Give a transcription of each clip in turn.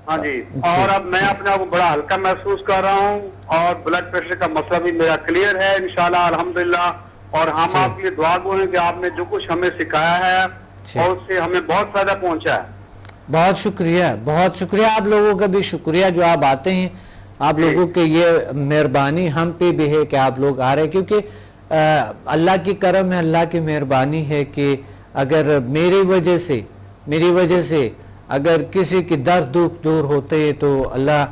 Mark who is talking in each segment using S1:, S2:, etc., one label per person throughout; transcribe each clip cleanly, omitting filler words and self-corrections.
S1: ہاں جی، اور اب میں اپنے آپ کو بڑا ہلکا محسوس کر رہا ہوں اور بلڈ پریشر کا مسئلہ بھی میرا کلیئر ہے انشاءاللہ الحمدللہ. اور ہم آپ کے لیے دعا گو ہیں کہ آپ نے جو کچھ ہمیں سکھایا ہے اور اس سے ہمیں بہت فائدہ پہنچا ہے.
S2: بہت شکریہ، بہت شکریہ. آپ لوگوں کا بھی شکریہ جو آپ آتے ہیں. آپ لوگوں کے یہ مہربانی ہم پہ بھی ہے کہ آپ لوگ آ رہے ہیں، کیونکہ اللہ کی کرم ہے، اللہ کی مہربانی ہے کہ اگر میری وجہ سے اگر کسی کی درد دکھ دور ہوتے تو اللہ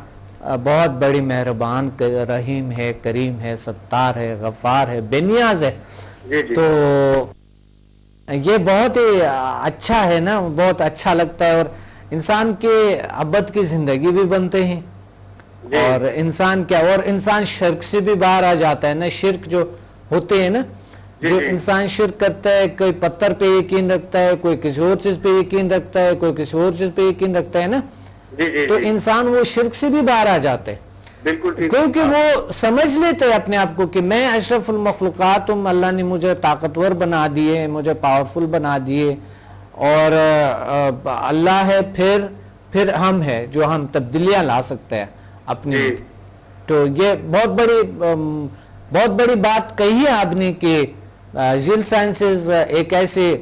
S2: بہت بڑی مہربان رحیم ہے، کریم ہے، ستار ہے، غفار ہے، بے نیاز ہے. تو یہ بہت ہی اچھا ہے نا، بہت اچھا لگتا ہے. اور انسان کے ابد کی زندگی بھی بنتے ہیں اور انسان شرک سے بھی باہر آ جاتا ہے نا. شرک جو ہوتے ہیں نا، جو انسان شرک کرتا ہے، کوئی پتھر پہ یقین رکھتا ہے، کوئی کسی اور چیز پہ یقین رکھتا ہے، کوئی کسی اور چیز پہ یقین رکھتا ہے نا، تو انسان وہ شرک سے بھی باہر آ جاتا ہے. کیونکہ وہ سمجھ لیتے ہیں اپنے آپ کو کہ میں اشرف المخلوقات ہوں، اللہ نے مجھے طاقتور بنا دیے، مجھے پاورفل بنا دیے، اور اللہ ہے پھر ہم ہے جو ہم تبدیلیاں لا سکتے ہیں اپنی. تو یہ بہت بڑی بات کہی ہے آپ نے کہ ذیل سائنسز ایک ایسے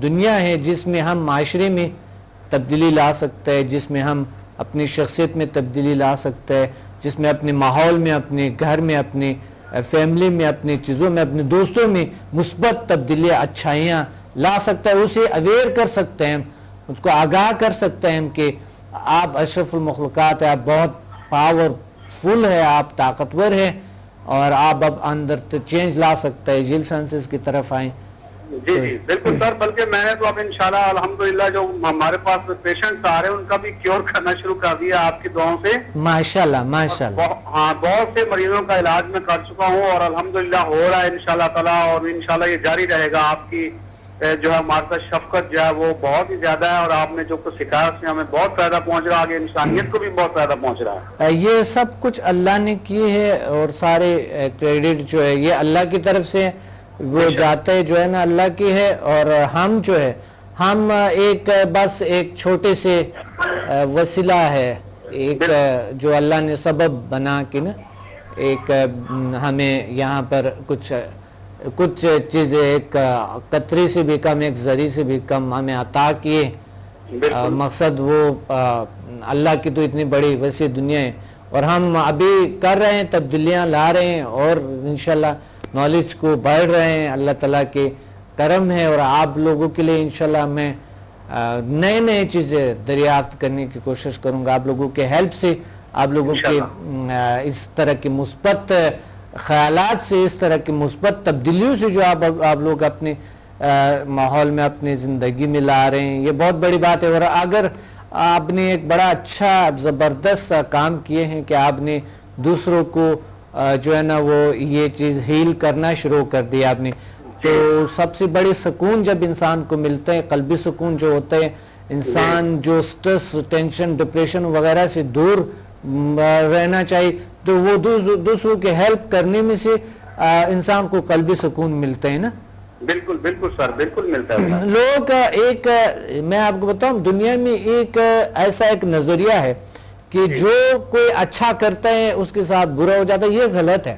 S2: دنیا ہے جس میں ہم معاشرے میں تبدیلی لا سکتے ہیں، جس میں ہم اپنی شخصیت میں تبدیلی لا سکتے ہیں، جس میں اپنے ماحول میں، اپنے گھر میں، اپنی فیملی میں، اپنی چیزوں میں، اپنے دوستوں میں مثبت تبدیلیاں، اچھائیاں لا سکتا ہے. اسے اویئر کر سکتے ہیں، اس کو آگاہ کر سکتے ہیں کہ آپ اشرف المخلوقات ہیں، آپ بہت پاورفل ہے، آپ طاقتور ہیں، اور آپ اب اندر چینج لا سکتے ہیں. ذیل سائنسز کی طرف آئیں.
S1: جی بالکل سر. بلکہ میں نے تو اب انشاءاللہ الحمدللہ جو ہمارے پاس پیشنٹس آ رہے ہیں ان کا بھی کیور کرنا شروع کر دیا آپ کی دعاؤں سے.
S2: ماشاءاللہ ماشاءاللہ.
S1: ہاں، بہت سے مریضوں کا علاج میں کر چکا ہوں اور الحمدللہ ہو رہا ہے انشاءاللہ تعالیٰ، اور انشاءاللہ یہ جاری رہے گا. آپ کی جو ہے ہمارے ساتھ شفقت جو ہے وہ بہت ہی زیادہ ہے، اور آپ نے جو کچھ سکھایا اس سے ہمیں بہت فائدہ پہنچ رہا ہے، آگے انسانیت کو بھی بہت فائدہ پہنچ رہا ہے.
S2: یہ سب کچھ اللہ نے کیے ہے، اور سارے کریڈٹ جو ہے یہ اللہ کی طرف سے وہ جاتے جو ہے نا اللہ کی ہے. اور ہم جو ہے ہم بس ایک چھوٹے سے وسیلہ ہے، ایک جو اللہ نے سبب بنا کے نا ایک ہمیں یہاں پر کچھ چیزیں ایک قطری سے بھی کم، ایک ذری سے بھی کم ہمیں عطا کیے. مقصد وہ اللہ کی تو اتنی بڑی وسیع دنیا ہے، اور ہم ابھی کر رہے ہیں، تبدیلیاں لا رہے ہیں، اور انشاءاللہ نالج کو بڑھ رہے ہیں. اللہ تعالیٰ کے کرم ہے، اور آپ لوگوں کے لیے انشاءاللہ میں نئے چیزیں دریافت کرنے کی کوشش کروں گا آپ لوگوں کے ہیلپ سے. آپ لوگوں کے اس طرح کی مثبت خیالات سے، اس طرح کی مثبت تبدیلیوں سے جو آپ لوگ اپنے ماحول میں، اپنی زندگی میں لا رہے ہیں، یہ بہت بڑی بات ہے. اور اگر آپ نے ایک بڑا اچھا زبردست کام کیے ہیں کہ آپ نے دوسروں کو جو ہے نا وہ یہ چیز ہیل کرنا شروع کر دیا آپ نے. تو سب سے بڑی سکون جب انسان کو ملتا ہے، قلبی سکون جو ہوتا ہے، انسان جو سٹریس، ٹینشن، ڈپریشن وغیرہ سے دور رہنا چاہیے، تو وہ دوسروں کے ہیلپ کرنے میں سے انسان کو قلبی سکون ملتا ہے نا.
S1: بالکل بالکل سر، بالکل ملتا ہے.
S2: لوگ میں آپ کو بتاؤں، دنیا میں ایسا ایک نظریہ ہے کہ جو کوئی اچھا کرتا ہے اس کے ساتھ برا ہو جاتا ہے. یہ غلط ہے.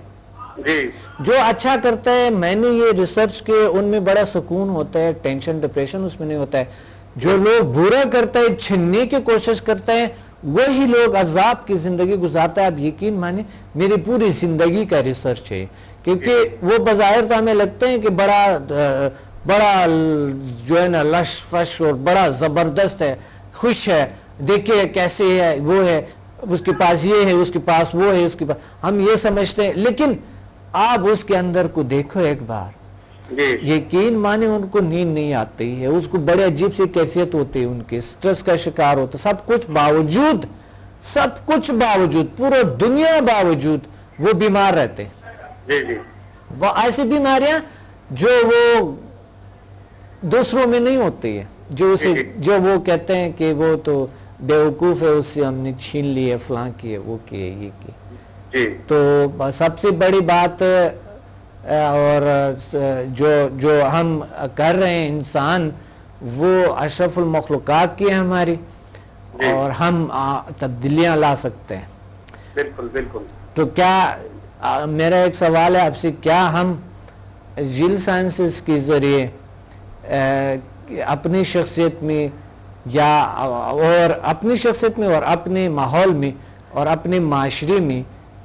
S2: جو اچھا کرتا ہے، میں نے یہ ریسرچ کے ان میں بڑا سکون ہوتا ہے، ٹینشن ڈپریشن اس میں نہیں ہوتا ہے. جو لوگ برا کرتا ہے، چھننے کی کوشش کرتا ہے، وہی لوگ عذاب کی زندگی گزارتا ہے. آپ یقین مانیں، میری پوری زندگی کا ریسرچ ہے. کیونکہ وہ بظاہر تو ہمیں لگتے ہیں کہ بڑا جو ہے نا لش فش اور بڑا زبردست ہے، خوش ہے، دیکھیں کیسے ہے، وہ ہے، اس کے پاس یہ ہے، اس کے پاس وہ ہے، اس کے پاس، ہم یہ سمجھتے ہیں. لیکن آپ اس کے اندر کو دیکھو ایک بار، یقین مانے ان کو نیند نہیں آتی ہے، اس کو بڑے عجیب سی کیفیت ہوتی ہے، ان کے سٹریس کا شکار ہوتا ہے. سب کچھ باوجود پورا دنیا باوجود وہ بیمار رہتے ہیں. وہ ایسی بیماریاں جو وہ دوسروں میں نہیں ہوتی ہے، جو وہ کہتے ہیں کہ وہ تو بیوقوف ہے، اس سے ہم نے چھین لی ہے، فلاں کی ہے، وہ کی ہے، یہ کی. تو سب سے بڑی بات اور جو ہم کر رہے ہیں انسان، وہ اشرف المخلوقات کی ہے ہماری. اور ہم تبدیلیاں لا سکتے ہیں.
S1: بالکل بالکل.
S2: تو کیا میرا ایک سوال ہے آپ سے, کیا ہم جیل سائنسز کے ذریعے اپنی شخصیت میں یا اور اپنی شخصیت میں اور اپنے ماحول میں اور اپنے معاشرے میں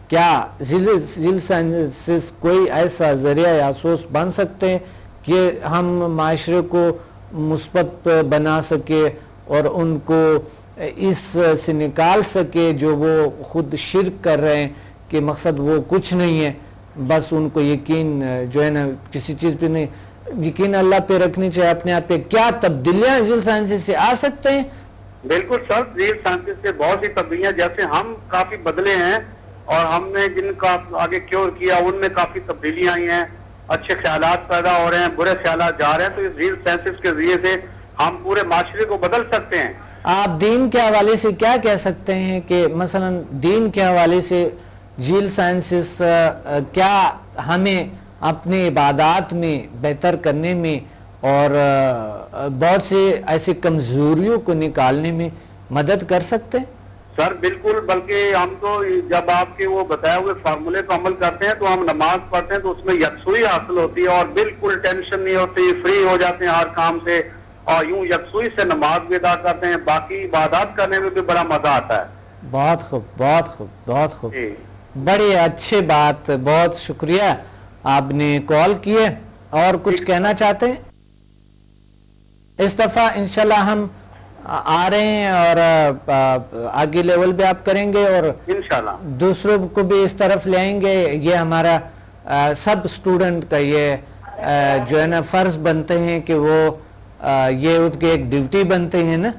S2: کیا جیل سائنسز کوئی ایسا ذریعہ یا سوچ بن سکتے ہیں کہ ہم معاشرے کو مثبت بنا سکے اور ان کو اس سے نکال سکے جو وہ خود شرک کر رہے ہیں کہ مقصد وہ کچھ نہیں ہے, بس ان کو یقین جو ہے نا کسی چیز پہ نہیں, یقین اللہ پہ رکھنی چاہیے اپنے آپ پہ. کیا تبدیلیاں جیل سائنسز سے آ سکتے ہیں؟
S1: بالکل سر, جیل سائنسز سے بہت سی تبدیلیاں, جیسے ہم کافی بدلے ہیں اور ہم نے جن کا آگے کیور کیا ان میں کافی تبدیلیاں آئی ہیں, اچھے خیالات پیدا ہو رہے ہیں, برے خیالات جا رہے ہیں. تو اس جیل سائنسز کے ذریعے سے ہم پورے معاشرے کو بدل سکتے ہیں.
S2: آپ دین کے حوالے سے کیا کہہ سکتے ہیں کہ مثلا دین کے حوالے سے جیل سائنسز کیا ہمیں اپنے عبادات میں بہتر کرنے میں اور بہت سے ایسی کمزوریوں کو نکالنے میں مدد کر سکتے ہیں؟
S1: سر بالکل, بلکہ ہم تو جب آپ کے وہ بتائے ہوئے فارمولے کو عمل کرتے ہیں تو ہم نماز پڑھتے ہیں تو اس میں یکسوئی حاصل ہوتی ہے اور بالکل ٹینشن نہیں ہوتی, فری ہو جاتے ہیں ہر کام سے, اور یوں یکسوئی سے نماز بھی ادا کرتے ہیں. باقی عبادات کرنے میں بھی بڑا مزہ آتا ہے.
S2: بہت خوب, بہت خوب, بہت خوب, بڑی اچھی بات. بہت شکریہ آپ نے کال کیے. اور کچھ کہنا چاہتے ہیں؟ اس دفعہ انشاءاللہ ہم آ رہے ہیں اور آگے لیول بھی آپ کریں گے اور
S1: انشاءاللہ
S2: دوسروں کو بھی اس طرف لے آئیں گے. یہ ہمارا سب اسٹوڈنٹ کا یہ جو ہے نا فرض بنتے ہیں کہ وہ یہ ان کے ایک ڈیوٹی بنتے ہیں نا.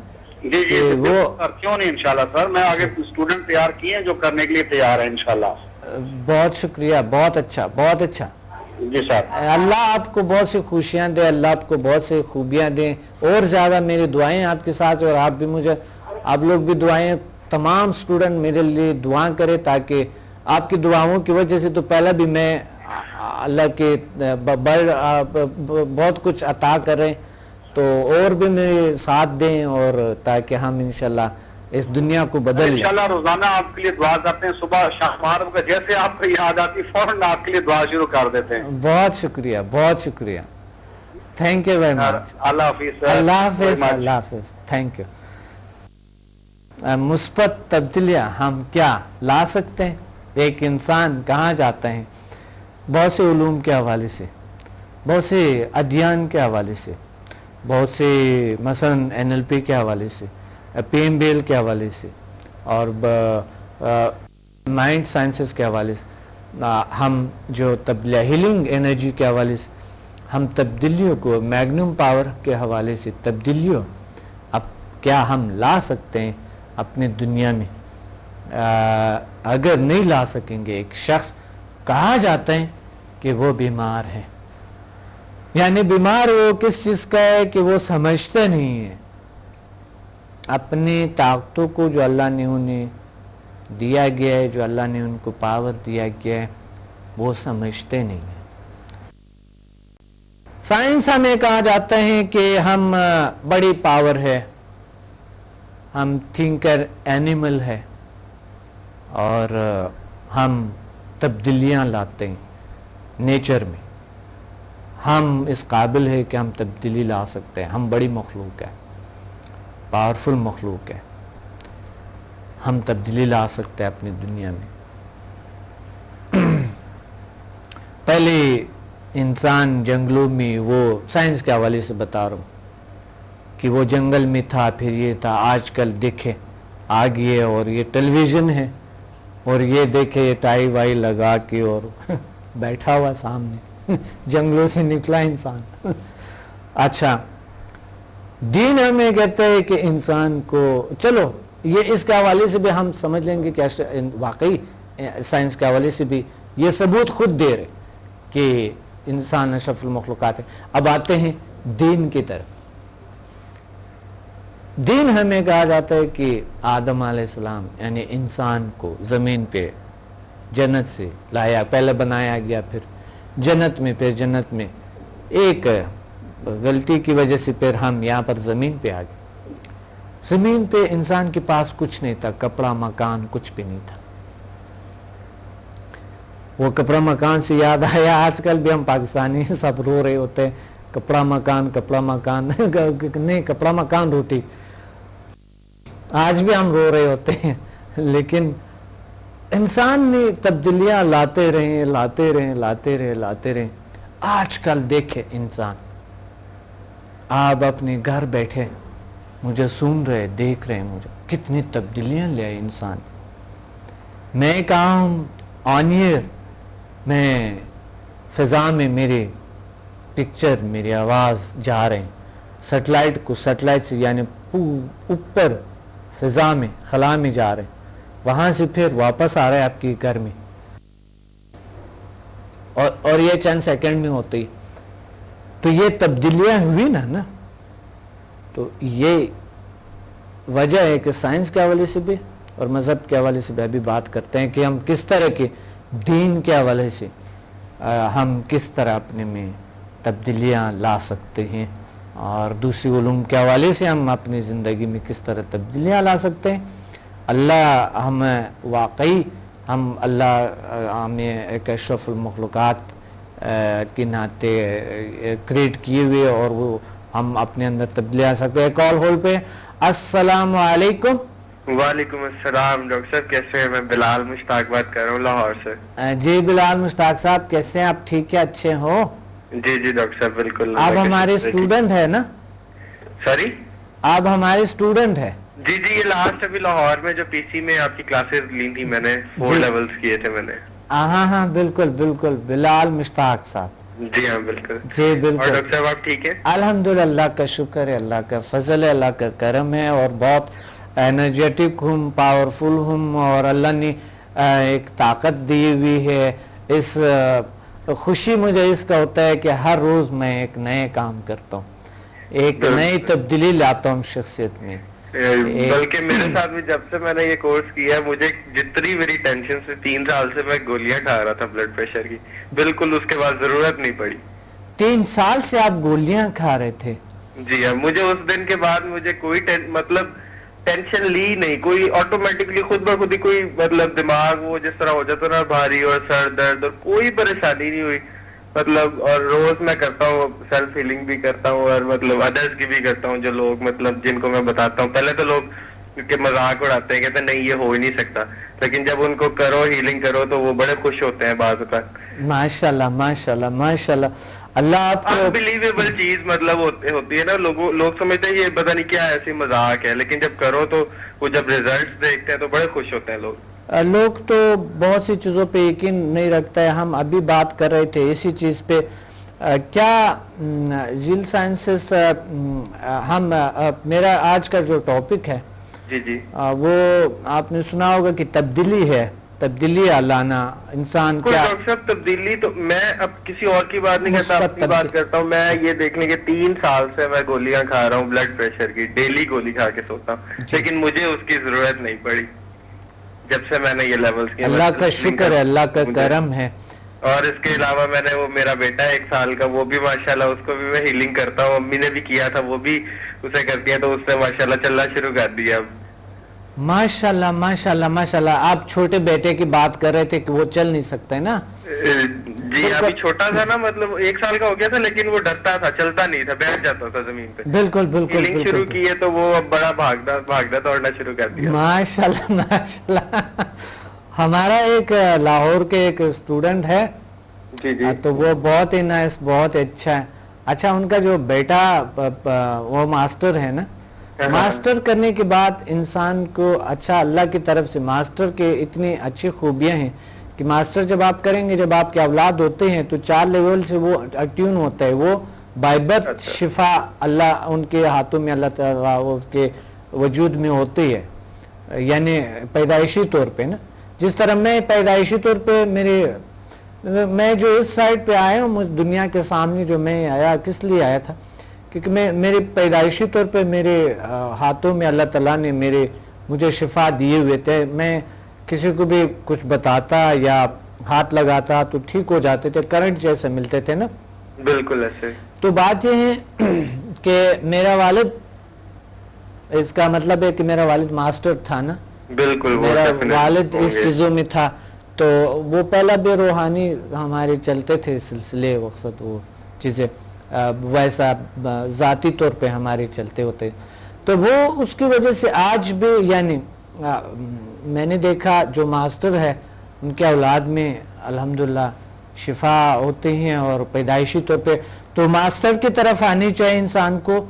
S1: جی جی وہ کیوں نہیں, انشاءاللہ سر میں آگے اسٹوڈنٹ تیار کیے ہیں جو کرنے کے لیے تیار ہیں انشاءاللہ.
S2: بہت شکریہ, بہت اچھا, بہت اچھا.
S1: جی سر,
S2: اللہ آپ کو بہت سی خوشیاں دے, اللہ آپ کو بہت سی خوبیاں دیں. اور زیادہ میری دعائیں آپ کے ساتھ, اور آپ بھی مجھے, آپ لوگ بھی دعائیں, تمام اسٹوڈنٹ میرے لیے دعا کرے تاکہ آپ کی دعاؤں کی وجہ سے تو پہلا بھی میں اللہ کے بہت کچھ عطا کر رہے ہیں, تو اور بھی میرے ساتھ دیں اور تاکہ ہم انشاءاللہ اس دنیا کو بدل لیں.
S1: انشاءاللہ روزانہ آپ کے لیے دعا کرتے ہیں, صبح شام 8 بجے جیسے آپ کو یاد آتی فوراً آپ کے لیے دعا شروع کر دیتے ہیں.
S2: بہت شکریہ, بہت شکریہ. Thank you very much.
S1: اللہ حافظ.
S2: اللہ حافظ, اللہ حافظ. Thank you. مثبت تبدیلیاں ہم کیا لا سکتے ہیں؟ ایک انسان کہاں جاتا ہے بہت سے علوم کے حوالے سے, بہت سے ادیان کے حوالے سے, بہت سے مثلا NLP کے حوالے سے, PMBL کے حوالے سے اور مائنڈ سائنسز کے حوالے سے, ہم جو ہیلنگ انرجی کے حوالے سے ہم تبدیلیوں کو, میگنم پاور کے حوالے سے تبدیلیوں اب کیا ہم لا سکتے ہیں اپنی دنیا میں؟ اگر نہیں لا سکیں گے, ایک شخص کہا جاتا ہے کہ وہ بیمار ہے, یعنی بیمار وہ کس چیز کا ہے کہ وہ سمجھتے نہیں ہے اپنی طاقتوں کو جو اللہ نے انہیں دیا گیا ہے, جو اللہ نے ان کو پاور دیا گیا ہے, وہ سمجھتے نہیں ہیں. سائنس ہمیں کہا جاتا ہے کہ ہم بڑی پاور ہے, ہم تھنکر اینیمل ہے اور ہم تبدیلیاں لاتے ہیں نیچر میں. ہم اس قابل ہے کہ ہم تبدیلی لا سکتے ہیں, ہم بڑی مخلوق ہے, پاورفل مخلوق ہے, ہم تبدیلی لا سکتے ہیں اپنی دنیا میں. پہلے انسان جنگلوں میں, وہ سائنس کے حوالے سے بتا رہا ہوں کہ وہ جنگل میں تھا, پھر یہ تھا, آج کل دیکھے آ گئے اور یہ ٹیلی ویژن ہے اور یہ دیکھے یہ ٹائی وائی لگا کے اور بیٹھا ہوا سامنے, جنگلوں سے نکلا انسان. اچھا, دین ہمیں کہتا ہے کہ انسان کو, چلو یہ اس کے حوالے سے بھی ہم سمجھ لیں گے کہ واقعی سائنس کے حوالے سے بھی یہ ثبوت خود دے رہے کہ انسان اشرف المخلوقات ہے. اب آتے ہیں دین کی طرف. دین ہمیں کہا جاتا ہے کہ آدم علیہ السلام یعنی انسان کو زمین پہ جنت سے لایا, پہلے بنایا گیا, پھر جنت میں, پھر جنت میں ایک غلطی کی وجہ سے پھر ہم یہاں پر زمین پہ آ گئے. زمین پہ انسان کے پاس کچھ نہیں تھا, کپڑا مکان کچھ بھی نہیں تھا. وہ کپڑا مکان سے یاد آیا, آج کل بھی ہم پاکستانی سب رو رہے ہوتے ہیں, کپڑا مکان نہیں, کپڑا مکان روٹی. آج بھی ہم رو رہے ہوتے ہیں, لیکن انسان نے تبدیلیاں لاتے رہے. آج کل دیکھے انسان, آپ اپنے گھر بیٹھے مجھے سن رہے, دیکھ رہے ہیں, مجھے کتنی تبدیلیاں لے آئی انسان. میں کہا ہوں آن ایئر, میں فضا میں میری پکچر, میری آواز جا رہے ہیں سیٹلائٹ سے, یعنی اوپر فضا میں, خلا میں جا رہے ہیں, وہاں سے پھر واپس آ رہے ہیں آپ کے گھر میں, اور یہ چند سیکنڈ میں ہوتی. تو یہ تبدیلیاں ہوئی نا, تو یہ وجہ ہے کہ سائنس کے حوالے سے بھی اور مذہب کے حوالے سے بھی ابھی بات کرتے ہیں کہ ہم کس طرح کے دین کے حوالے سے ہم کس طرح اپنے میں تبدیلیاں لا سکتے ہیں, اور دوسری علوم کے حوالے سے ہم اپنی زندگی میں کس طرح تبدیلیاں لا سکتے ہیں. اللہ ہمیں ایک اشرف المخلوقات کے ناطے کریٹ کیے ہوئے, اور وہ ہم اپنے اندر تبدیلی آ سکتے ہیں. کال ہول پہ. السلام علیکم.
S3: وعلیکم السلام ڈاکٹر صاحب, کیسے ہیں؟ میں بلال مشتاق بات کر رہا ہوں لاہور سے.
S2: جی بلال مشتاق صاحب, کیسے ہیں آپ؟ ٹھیک ہے, اچھے ہو؟
S3: جی ڈاکٹر صاحب بالکل.
S2: آپ ہمارے اسٹوڈنٹ ہے نا؟
S3: سوری,
S2: آپ ہمارے اسٹوڈنٹ ہے؟
S3: جی یہ لاسٹ ابھی لاہور میں جو پی سی میں آپ کی کلاسز لی تھی میں نے, 4 لیولز کیے تھے میں نے.
S2: ہاں بالکل بلال مشتاق صاحب.
S3: جی ہاں بالکل.
S2: جی بالکل.
S3: اور ڈاکٹر صاحب آپ ٹھیک ہے؟
S2: الحمدللہ, اللہ کا شکر ہے, اللہ کا فضل ہے, اللہ کا کرم ہے, اور بہت انرجیٹک ہوں, پاورفل ہوں, اور اللہ نے ایک طاقت دی ہوئی ہے. اس خوشی مجھے اس کا ہوتا ہے کہ ہر روز میں ایک نئے کام کرتا ہوں, ایک نئی تبدیلی لاتا ہوں شخصیت میں.
S3: بلکہ میرے ساتھ بھی جب سے میں نے یہ کورس کیا ہے, مجھے جتنی میری ٹینشن سے 3 سال سے میں گولیاں کھا رہا تھا بلڈ پریشر کی, بالکل اس کے بعد ضرورت نہیں پڑی.
S2: 3 سال سے آپ گولیاں کھا رہے تھے؟
S3: جی ہاں, مجھے اس دن کے بعد مجھے کوئی مطلب ٹینشن لی نہیں, کوئی آٹومیٹکلی خود بخود ہی کوئی مطلب دماغ وہ جس طرح ہو جاتا نا بھاری, اور سر درد, اور کوئی پریشانی نہیں ہوئی مطلب. اور روز میں کرتا ہوں, سیلف ہیلنگ بھی کرتا ہوں, اور مطلب ادرس کی بھی کرتا ہوں, جو لوگ مطلب جن کو میں بتاتا ہوں. پہلے تو لوگ کہ مذاق اڑاتے ہیں, کہتے ہیں نہیں یہ ہو ہی نہیں سکتا, لیکن جب ان کو کرو, ہیلنگ کرو, تو وہ بڑے خوش ہوتے ہیں بعض اوقات.
S2: ماشاءاللہ. اللہ آپ کو
S3: انبلیویبل چیز مطلب ہوتی ہے نا, لوگ سمجھتے ہیں یہ پتہ نہیں کیا ایسی مذاق ہے, لیکن جب کرو تو وہ جب ریزلٹس دیکھتے ہیں تو بڑے خوش ہوتے ہیں لوگ.
S2: لوگ تو بہت سی چیزوں پہ یقین نہیں رکھتا ہے. ہم ابھی بات کر رہے تھے اسی چیز پہ, کیا ذیل سائنسز, میرا آج کا جو ٹاپک ہے
S3: جی
S2: وہ آپ نے سنا ہوگا کہ تبدیلی ہے, تبدیلی لانا انسان. کیا
S3: ڈاکٹر صاحب تبدیلی, تو میں اب کسی اور کی بات نہیں کرتا, اپنی بات کرتا ہوں. میں یہ دیکھنے کے 3 سال سے میں گولیاں کھا رہا ہوں بلڈ پریشر کی, ڈیلی گولی کھا کے سوتا ہوں, لیکن مجھے اس کی ضرورت نہیں پڑی جب سے میں نے یہ لیولز کیا.
S2: اللہ کا شکر ہے, اللہ کا کرم ہے.
S3: اور اس کے علاوہ میں نے وہ میرا بیٹا 1 سال کا, وہ بھی ماشاءاللہ اس کو بھی میں ہیلنگ کرتا ہوں. امی نے بھی کیا تھا, وہ بھی اسے کرتی ہے, تو اس نے ماشاءاللہ چلنا شروع کر دیا.
S2: ماشاءاللہ. آپ چھوٹے بیٹے کی بات کر رہے تھے کہ وہ چل نہیں سکتا ہے نا؟
S3: جی ابھی چھوٹا تھا نا, مطلب 1 سال کا ہو گیا تھا, لیکن وہ ڈرتا تھا, چلتا نہیں تھا, بیٹھ جاتا تھا زمین پہ.
S2: بالکل
S3: ہیلنگ شروع کی ہے تو وہ اب بڑا بھاگتا دوڑنا شروع کر دیا.
S2: ماشاءاللہ. ہمارا ایک لاہور کے ایک اسٹوڈنٹ ہے,
S3: جی
S2: تو وہ بہت ہی نائس, بہت اچھا ہے. اچھا, ان کا جو بیٹا وہ ماسٹر ہے نا, ماسٹر کرنے کے بعد انسان کو, اچھا اللہ کی طرف سے ماسٹر کے اتنی اچھی خوبیاں ہیں کہ ماسٹر جب آپ کریں گے, جب آپ کے اولاد ہوتے ہیں تو 4 لیول سے وہ اٹیون ہوتا ہے, وہ بائی برتھ شفا اللہ ان کے ہاتھوں میں, اللہ تعالیٰ ان کے وجود میں ہوتی ہے, یعنی پیدائشی طور پہ نا. جس طرح میں پیدائشی طور پہ میں جو اس سائڈ پہ آیا ہوں دنیا کے سامنے, جو میں آیا کس لیے آیا تھا, کیونکہ میرے پیدائشی طور پہ میرے ہاتھوں میں اللہ تعالیٰ نے مجھے شفا دیے ہوئے تھے. میں کسی کو بھی کچھ بتاتا یا ہاتھ لگاتا تو ٹھیک ہو جاتے تھے, کرنٹ جیسے ملتے تھے نا.
S3: بالکل ایسے.
S2: تو بات یہ ہے کہ میرا والد اس کا مطلب ہے کہ میرا والد ماسٹر تھا نا,
S3: بالکل,
S2: میرا والد اس چیزوں میں تھا, تو وہ پہلا بھی روحانی ہمارے چلتے تھے سلسلے وقت, وہ چیزیں ویسا ذاتی طور پہ ہمارے چلتے ہوتے, تو وہ اس کی وجہ سے آج بھی یعنی میں نے دیکھا جو ماسٹر ہے ان کے اولاد میں الحمدللہ شفا ہوتے ہیں, اور پیدائشی طور پہ تو ماسٹر کی طرف آنی چاہیے انسان کو,